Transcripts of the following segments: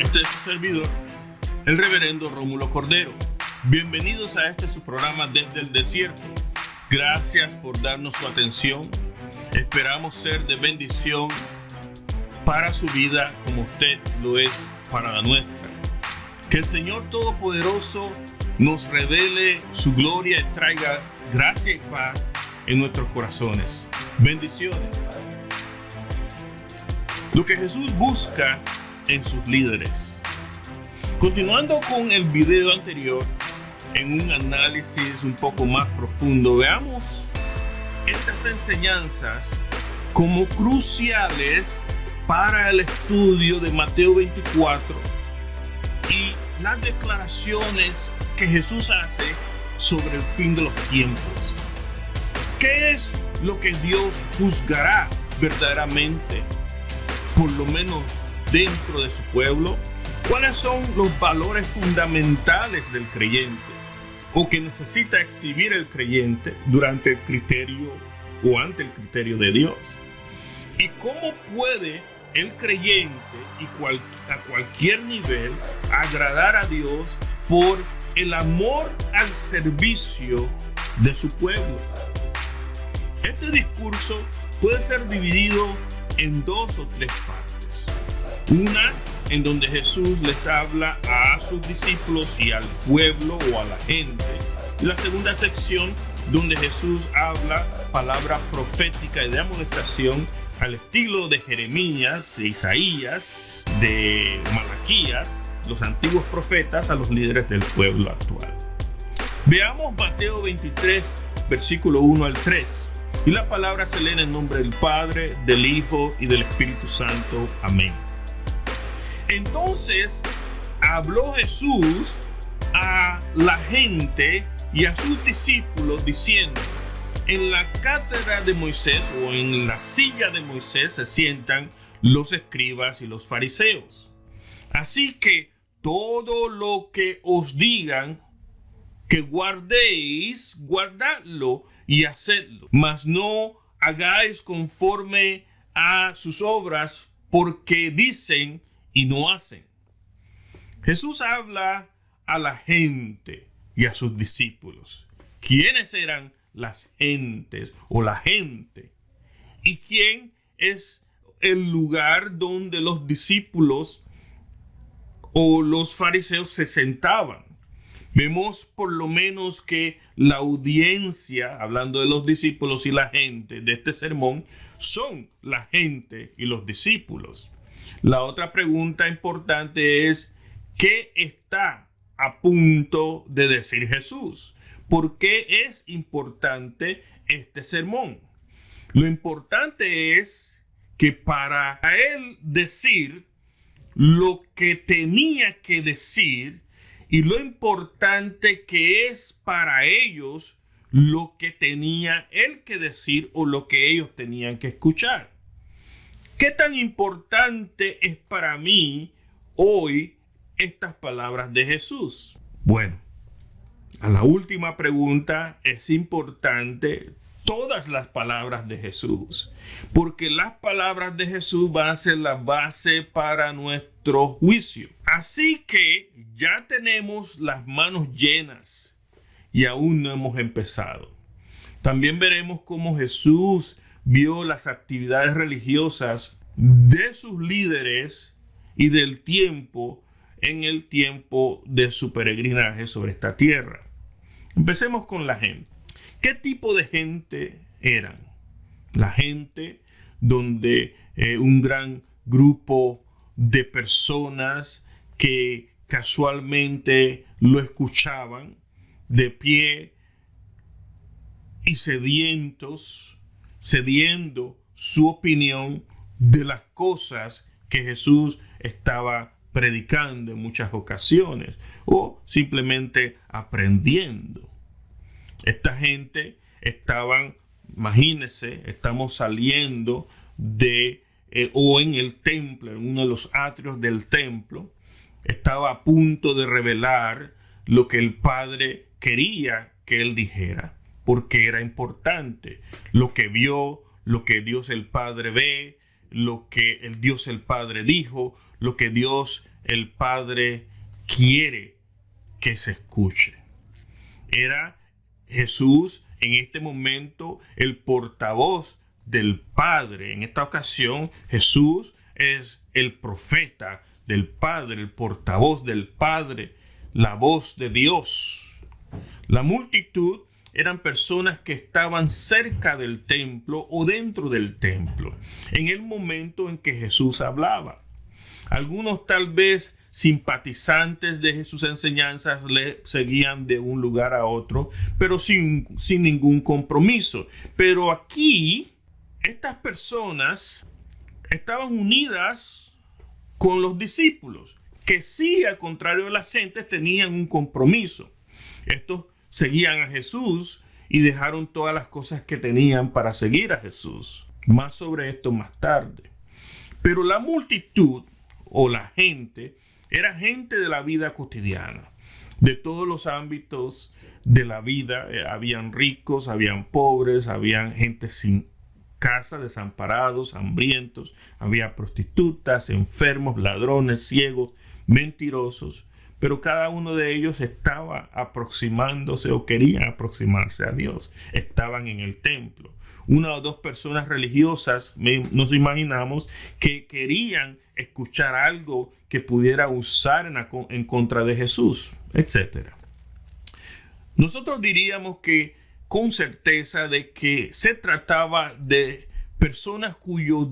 Este es su servidor, el reverendo Rómulo Cordero. Bienvenidos a su programa Desde el Desierto. Gracias por darnos su atención. Esperamos ser de bendición para su vida como usted lo es para la nuestra. Que el Señor Todopoderoso nos revele su gloria y traiga gracia y paz en nuestros corazones. Bendiciones. Lo que Jesús busca en sus líderes. Continuando con el video anterior, en un análisis un poco más profundo, veamos estas enseñanzas como cruciales para el estudio de Mateo 24 y las declaraciones que Jesús hace sobre el fin de los tiempos. ¿Qué es lo que Dios juzgará verdaderamente, por lo menos dentro de su pueblo? ¿Cuáles son los valores fundamentales del creyente o que necesita exhibir el creyente durante el criterio o ante el criterio de Dios? ¿Y cómo puede el creyente a cualquier nivel agradar a Dios por el amor al servicio de su pueblo? Este discurso puede ser dividido en 2 o 3 partes. Una en donde Jesús les habla a sus discípulos y al pueblo o a la gente. Y la segunda sección donde Jesús habla palabra profética y de amonestación al estilo de Jeremías, de Isaías, de Malaquías, los antiguos profetas a los líderes del pueblo actual. Veamos Mateo 23, versículo 1 al 3. Y la palabra se lee en el nombre del Padre, del Hijo y del Espíritu Santo. Amén. Entonces habló Jesús a la gente y a sus discípulos diciendo: en la cátedra de Moisés o en la silla de Moisés se sientan los escribas y los fariseos. Así que todo lo que os digan que guardéis, guardadlo y hacedlo, mas no hagáis conforme a sus obras, porque dicen y no hacen. Jesús habla a la gente y a sus discípulos. ¿Quiénes eran las gentes o la gente? ¿Y quién es el lugar donde los discípulos o los fariseos se sentaban? Vemos por lo menos que la audiencia, hablando de los discípulos y la gente de este sermón, son la gente y los discípulos. La otra pregunta importante es: ¿qué está a punto de decir Jesús? ¿Por qué es importante este sermón? Lo importante es que para él decir lo que tenía que decir y lo importante que es para ellos lo que tenía él que decir o lo que ellos tenían que escuchar. ¿Qué tan importante es para mí hoy estas palabras de Jesús? Bueno, a la última pregunta, es importante todas las palabras de Jesús, porque las palabras de Jesús van a ser la base para nuestro juicio. Así que ya tenemos las manos llenas y aún no hemos empezado. También veremos cómo Jesús vio las actividades religiosas de sus líderes y del tiempo en el tiempo de su peregrinaje sobre esta tierra. Empecemos con la gente. ¿Qué tipo de gente eran? La gente donde un gran grupo de personas que casualmente lo escuchaban de pie y sediendo su opinión de las cosas que Jesús estaba predicando en muchas ocasiones o simplemente aprendiendo. Esta gente estaban, imagínense, estamos saliendo de o en el templo, en uno de los atrios del templo, estaba a punto de revelar lo que el Padre quería que él dijera, porque era importante lo que vio, lo que Dios el Padre ve, lo que el Dios el Padre dijo, lo que Dios el Padre quiere que se escuche. Era Jesús en este momento el portavoz del Padre. En esta ocasión, Jesús es el profeta del Padre, el portavoz del Padre, la voz de Dios. La multitud eran personas que estaban cerca del templo o dentro del templo en el momento en que Jesús hablaba. Algunos tal vez simpatizantes de sus enseñanzas le seguían de un lugar a otro, pero sin ningún compromiso. Pero aquí, estas personas estaban unidas con los discípulos, que sí, al contrario de las gentes, tenían un compromiso. Estos seguían a Jesús y dejaron todas las cosas que tenían para seguir a Jesús. Más sobre esto más tarde. Pero la multitud o la gente era gente de la vida cotidiana, de todos los ámbitos de la vida. Habían ricos, habían pobres, habían gente sin casa, desamparados, hambrientos, había prostitutas, enfermos, ladrones, ciegos, mentirosos. Pero cada uno de ellos estaba aproximándose o querían aproximarse a Dios. Estaban en el templo. Una o dos personas religiosas, nos imaginamos, que querían escuchar algo que pudiera usar en contra de Jesús, etc. Nosotros diríamos que con certeza de que se trataba de personas cuyo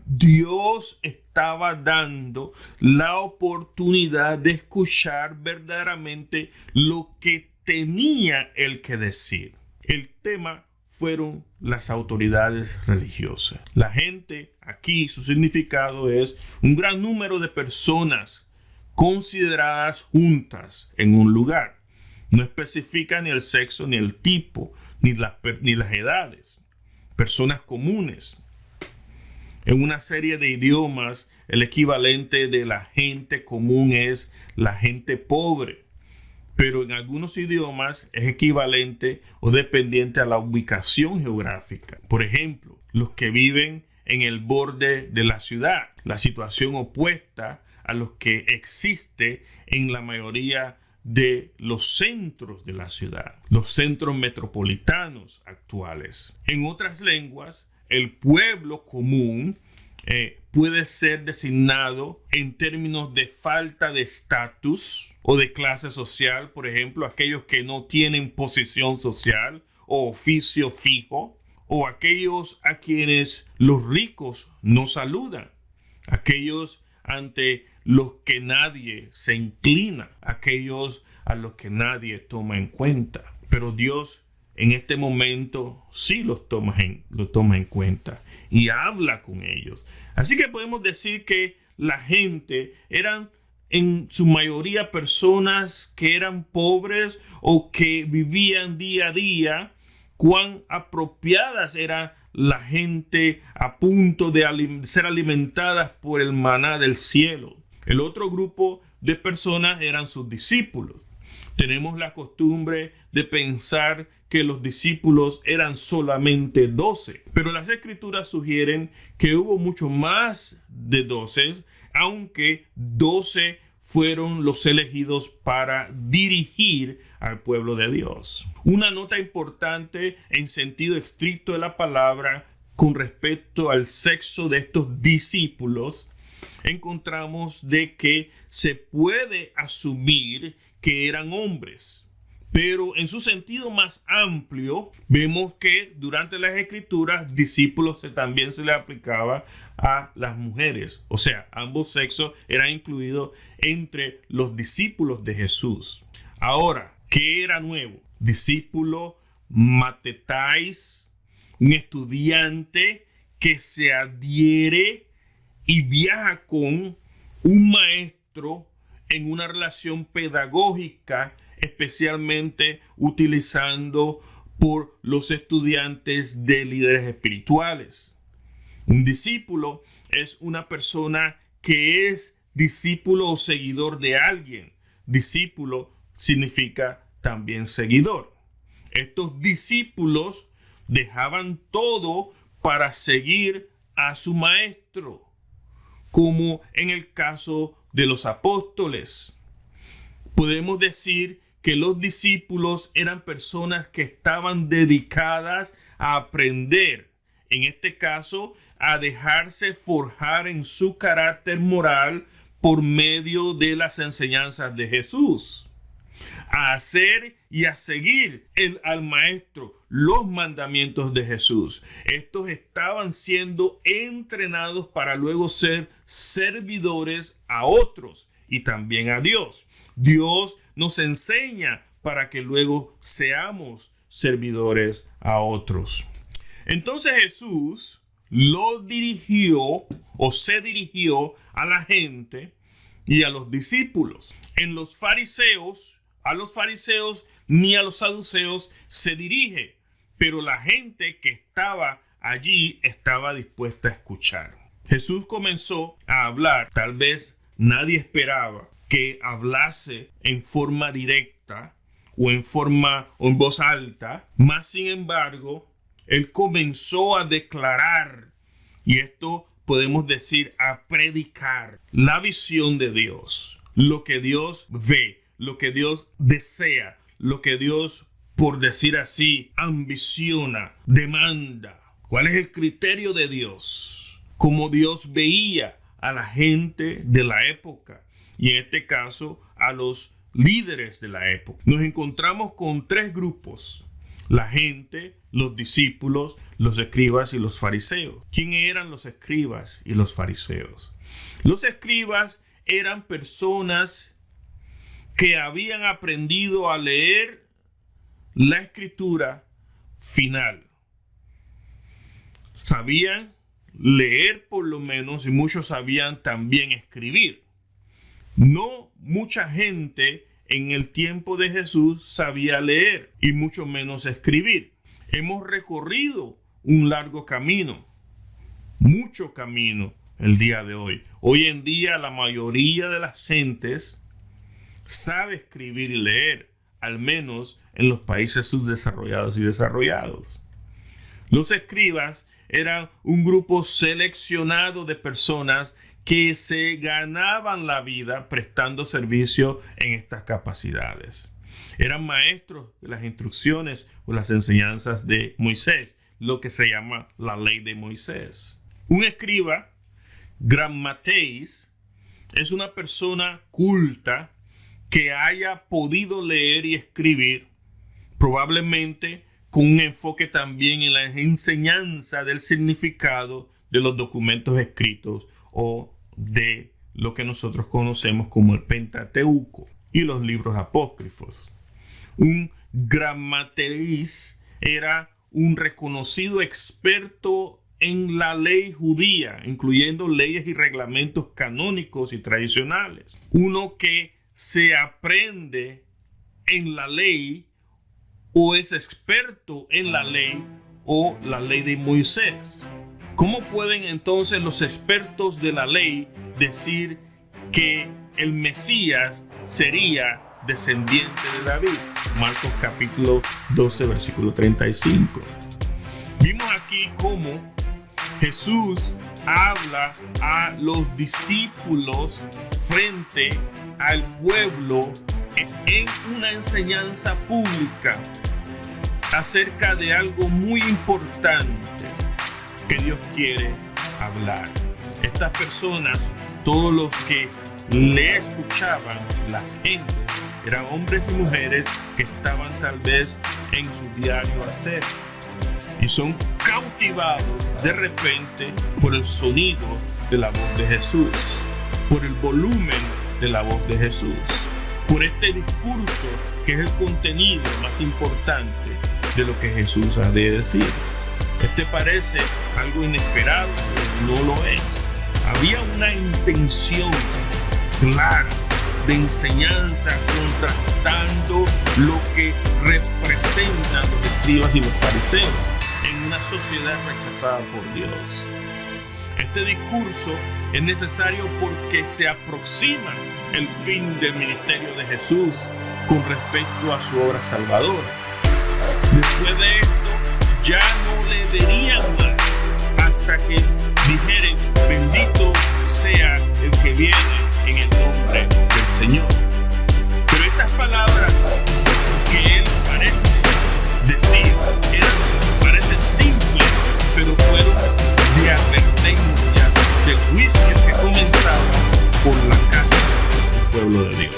Dios estaba dando la oportunidad de escuchar verdaderamente lo que tenía él que decir. El tema fueron las autoridades religiosas. La gente, aquí su significado es un gran número de personas consideradas juntas en un lugar. No especifica ni el sexo, ni el tipo, ni las edades. Personas comunes. En una serie de idiomas, el equivalente de la gente común es la gente pobre. Pero en algunos idiomas es equivalente o dependiente a la ubicación geográfica. Por ejemplo, los que viven en el borde de la ciudad. La situación opuesta a los que existe en la mayoría de los centros de la ciudad, los centros metropolitanos actuales. En otras lenguas, el pueblo común puede ser designado en términos de falta de estatus o de clase social, por ejemplo, aquellos que no tienen posición social o oficio fijo, o aquellos a quienes los ricos no saludan, aquellos ante los que nadie se inclina, aquellos a los que nadie toma en cuenta. Pero Dios en este momento sí los toma en cuenta y habla con ellos. Así que podemos decir que la gente eran en su mayoría personas que eran pobres o que vivían día a día. Cuán apropiadas era la gente a punto de ser alimentadas por el maná del cielo. El otro grupo de personas eran sus discípulos. Tenemos la costumbre de pensar que los discípulos eran solamente 12, pero las escrituras sugieren que hubo mucho más de 12, aunque 12 fueron los elegidos para dirigir al pueblo de Dios. Una nota importante en sentido estricto de la palabra con respecto al sexo de estos discípulos, encontramos de que se puede asumir que eran hombres. Pero en su sentido más amplio, vemos que durante las escrituras, discípulos también se le aplicaba a las mujeres. O sea, ambos sexos eran incluidos entre los discípulos de Jesús. Ahora, ¿qué era nuevo? Discípulo, matetais, un estudiante que se adhiere y viaja con un maestro en una relación pedagógica, especialmente utilizando por los estudiantes de líderes espirituales. Un discípulo es una persona que es discípulo o seguidor de alguien. Discípulo significa también seguidor. Estos discípulos dejaban todo para seguir a su maestro, como en el caso de los apóstoles. Podemos decir que los discípulos eran personas que estaban dedicadas a aprender, en este caso, a dejarse forjar en su carácter moral por medio de las enseñanzas de Jesús, a hacer y a seguir al Maestro los mandamientos de Jesús. Estos estaban siendo entrenados para luego ser servidores a otros y también a Dios. Dios nos enseña para que luego seamos servidores a otros. Entonces Jesús se dirigió a la gente y a los discípulos. A los fariseos ni a los saduceos se dirige, pero la gente que estaba allí estaba dispuesta a escuchar. Jesús comenzó a hablar. Tal vez nadie esperaba que hablase en forma directa o en voz alta, mas sin embargo, él comenzó a declarar, y esto podemos decir a predicar, la visión de Dios, lo que Dios ve, lo que Dios desea, lo que Dios, por decir así, ambiciona, demanda. ¿Cuál es el criterio de Dios? Cómo Dios veía a la gente de la época, y en este caso a los líderes de la época. Nos encontramos con tres grupos: la gente, los discípulos, los escribas y los fariseos. ¿Quiénes eran los escribas y los fariseos? Los escribas eran personas que habían aprendido a leer la escritura final. Sabían leer por lo menos, y muchos sabían también escribir. No mucha gente en el tiempo de Jesús sabía leer y mucho menos escribir. Hemos recorrido un largo camino, mucho camino el día de hoy. Hoy en día la mayoría de las gentes sabe escribir y leer, al menos en los países subdesarrollados y desarrollados. Los escribas eran un grupo seleccionado de personas que se ganaban la vida prestando servicio en estas capacidades. Eran maestros de las instrucciones o las enseñanzas de Moisés, lo que se llama la ley de Moisés. Un escriba, grammateis, es una persona culta que haya podido leer y escribir, probablemente con un enfoque también en la enseñanza del significado de los documentos escritos o de lo que nosotros conocemos como el Pentateuco y los libros apócrifos. Un grammateis era un reconocido experto en la ley judía, incluyendo leyes y reglamentos canónicos y tradicionales. Uno que se aprende en la ley o es experto en la ley o la ley de Moisés. ¿Cómo pueden entonces los expertos de la ley decir que el Mesías sería descendiente de David? Marcos capítulo 12, versículo 35. Vimos aquí cómo Jesús habla a los discípulos frente al pueblo en una enseñanza pública acerca de algo muy importante que Dios quiere hablar. Estas personas, todos los que le escuchaban, las gentes, eran hombres y mujeres que estaban tal vez en su diario hacer y son cautivados de repente por el sonido de la voz de Jesús, por el volumen de la voz de Jesús, por este discurso que es el contenido más importante de lo que Jesús ha de decir. Este parece algo inesperado, pero no lo es. Había una intención clara de enseñanza contrastando lo que representan los escribas y los fariseos en una sociedad rechazada por Dios. Este discurso es necesario porque se aproxima el fin del ministerio de Jesús con respecto a su obra salvadora. Después de esto, ya no le verían más hasta que dijeren: bendito sea el que viene en el nombre del Señor. Pero estas palabras que él parece decir parecen simples, pero fueron de advertencia del juicio que comenzaba por la casa del pueblo de Dios.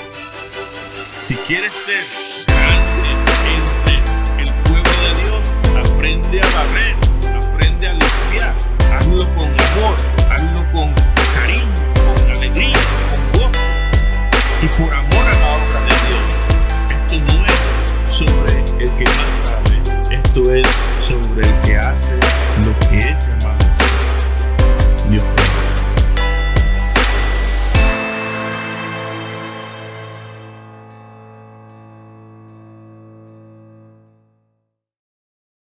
Si quieres ser grande entre el pueblo de Dios, aprende a barrer, aprende a limpiar, hazlo con amor, hazlo con cariño, con alegría, con gozo y por amor a